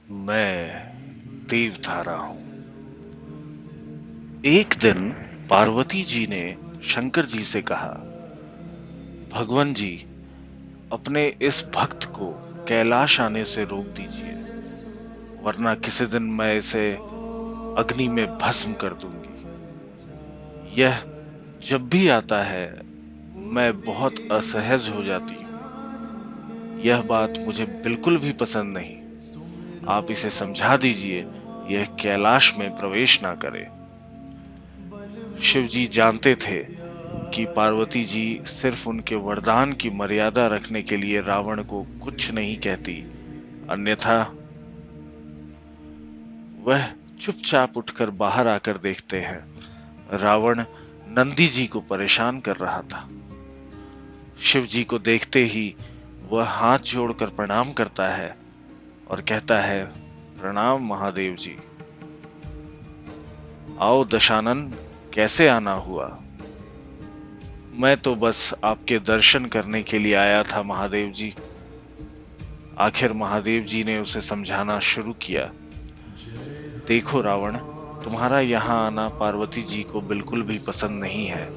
मैं देवधारा हूं। एक दिन पार्वती जी ने शंकर जी से कहा, भगवान जी, अपने इस भक्त को कैलाश आने से रोक दीजिए, वरना किसी दिन मैं इसे अग्नि में भस्म कर दूंगी। यह जब भी आता है मैं बहुत असहज हो जाती हूँ। यह बात मुझे बिल्कुल भी पसंद नहीं। आप इसे समझा दीजिए, यह कैलाश में प्रवेश ना करे। शिव जी जानते थे कि पार्वती जी सिर्फ उनके वरदान की मर्यादा रखने के लिए रावण को कुछ नहीं कहती, अन्यथा वह चुपचाप उठकर बाहर आकर देखते हैं रावण नंदी जी को परेशान कर रहा था। शिव जी को देखते ही वह हाथ जोड़कर प्रणाम करता है और कहता है, प्रणाम महादेव जी। आओ दशानन, कैसे आना हुआ? मैं तो बस आपके दर्शन करने के लिए आया था महादेव जी। आखिर महादेव जी ने उसे समझाना शुरू किया, देखो रावण, तुम्हारा यहाँ आना पार्वती जी को बिल्कुल भी पसंद नहीं है,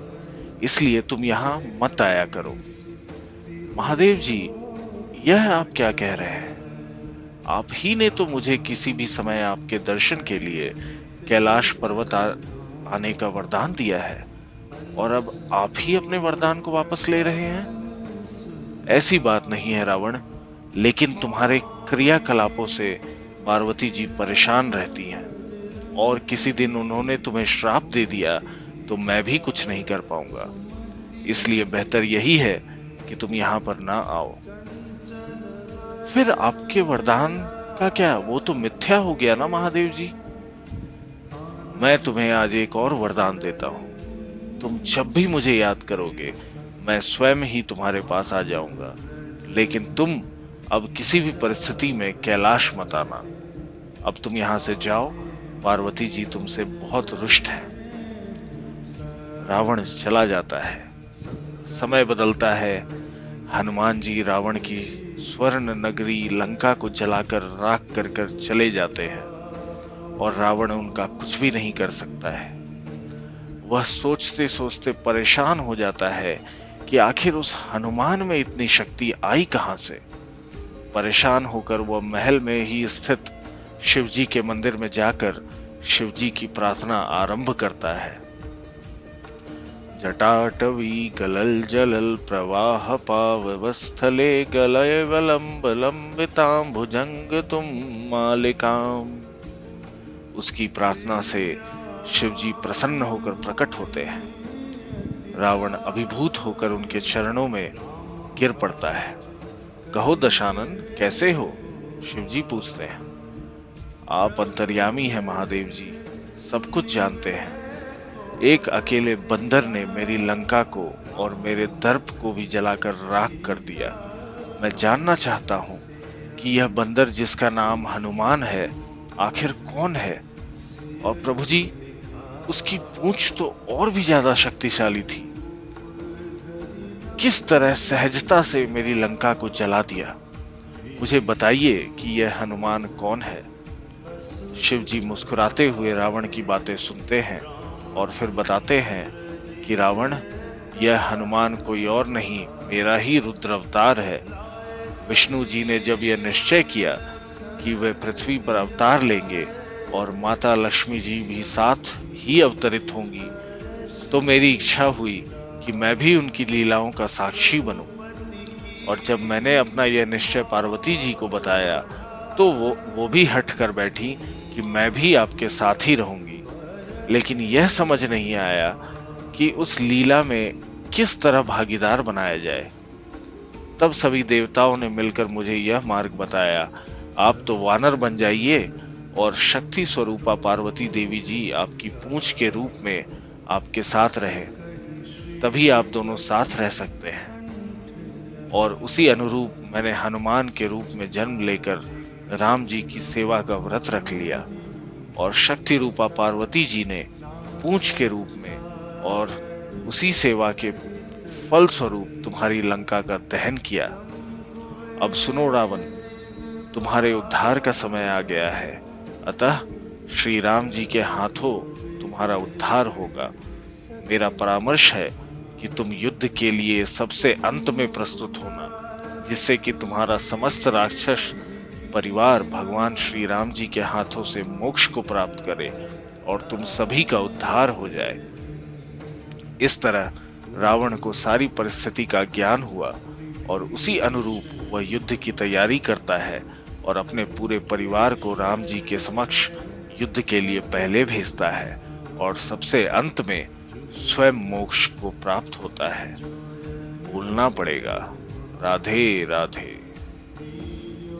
इसलिए तुम यहाँ मत आया करो। महादेव जी, यह आप क्या कह रहे हैं? आप ही ने तो मुझे किसी भी समय आपके दर्शन के लिए कैलाश पर्वत आने का वरदान दिया है, और अब आप ही अपने वरदान को वापस ले रहे हैं। ऐसी बात नहीं है रावण, लेकिन तुम्हारे क्रियाकलापों से पार्वती जी परेशान रहती हैं, और किसी दिन उन्होंने तुम्हें श्राप दे दिया तो मैं भी कुछ नहीं कर पाऊंगा। इसलिए बेहतर यही है कि तुम यहाँ पर ना आओ। फिर आपके वरदान का क्या, वो तो मिथ्या हो गया ना महादेव जी। मैं तुम्हें आज एक और वरदान देता हूँ। तुम जब भी मुझे याद करोगे मैं स्वयं ही तुम्हारे पास आ जाऊंगा, लेकिन तुम अब किसी भी परिस्थिति में कैलाश मत आना। अब तुम यहाँ से जाओ, पार्वती जी तुमसे बहुत रुष्ट हैं। रावण चला जाता है। समय बदलता है। हनुमान जी रावण की स्वर्ण नगरी लंका को जलाकर राख कर कर चले जाते हैं, और रावण उनका कुछ भी नहीं कर सकता है। वह सोचते सोचते परेशान हो जाता है कि आखिर उस हनुमान में इतनी शक्ति आई कहां से। परेशान होकर वह महल में ही स्थित शिवजी के मंदिर में जाकर शिवजी की प्रार्थना आरंभ करता है। जटाटवी गलल जलल प्रवाह पाववस्थले गलय वलंब लंबितां भुजंग तुम मालिकाम। उसकी प्रार्थना से शिवजी प्रसन्न होकर प्रकट होते हैं। रावण अभिभूत होकर उनके चरणों में गिर पड़ता है। कहो दशानन, कैसे हो? शिवजी पूछते हैं। आप अंतर्यामी हैं महादेव जी, सब कुछ जानते हैं। एक अकेले बंदर ने मेरी लंका को और मेरे दर्प को भी जलाकर राख कर दिया। मैं जानना चाहता हूँ कि यह बंदर जिसका नाम हनुमान है आखिर कौन है? और प्रभु जी, उसकी पूंछ तो और भी ज्यादा शक्तिशाली थी। किस तरह सहजता से मेरी लंका को जला दिया? मुझे बताइए कि यह हनुमान कौन है। शिव जी मुस्कुराते हुए रावण की बातें सुनते हैं और फिर बताते हैं कि रावण, यह हनुमान कोई और नहीं, मेरा ही रुद्र अवतार है। विष्णु जी ने जब यह निश्चय किया कि वे पृथ्वी पर अवतार लेंगे और माता लक्ष्मी जी भी साथ ही अवतरित होंगी, तो मेरी इच्छा हुई कि मैं भी उनकी लीलाओं का साक्षी बनूं। और जब मैंने अपना यह निश्चय पार्वती जी को बताया तो वो भी हट कर बैठी कि मैं भी आपके साथ ही रहूंगी। लेकिन यह समझ नहीं आया कि उस लीला में किस तरह भागीदार बनाया जाए। तब सभी देवताओं ने मिलकर मुझे यह मार्ग बताया, आप तो वानर बन जाइए और शक्ति स्वरूपा पार्वती देवी जी आपकी पूंछ के रूप में आपके साथ रहे, तभी आप दोनों साथ रह सकते हैं। और उसी अनुरूप मैंने हनुमान के रूप में जन्म लेकर राम जी की सेवा का व्रत रख लिया, और शक्ति रूपा पार्वती जी ने पूंछ के रूप में और उसी सेवा के फल स्वरूप तुम्हारी लंका का दहन किया। अब सुनो रावण, तुम्हारे उद्धार का समय आ गया है। अतः श्री राम जी के हाथों तुम्हारा उद्धार होगा। मेरा परामर्श है कि तुम युद्ध के लिए सबसे अंत में प्रस्तुत होना, जिससे कि तुम्हारा समस्त राक्षस परिवार भगवान श्री राम जी के हाथों से मोक्ष को प्राप्त करे और तुम सभी का उद्धार हो जाए। इस तरह रावण को सारी परिस्थिति का ज्ञान हुआ और उसी अनुरूप वह युद्ध की तैयारी करता है और अपने पूरे परिवार को राम जी के समक्ष युद्ध के लिए पहले भेजता है और सबसे अंत में स्वयं मोक्ष को प्राप्त होता है। भूलना पड़ेगा। राधे राधे।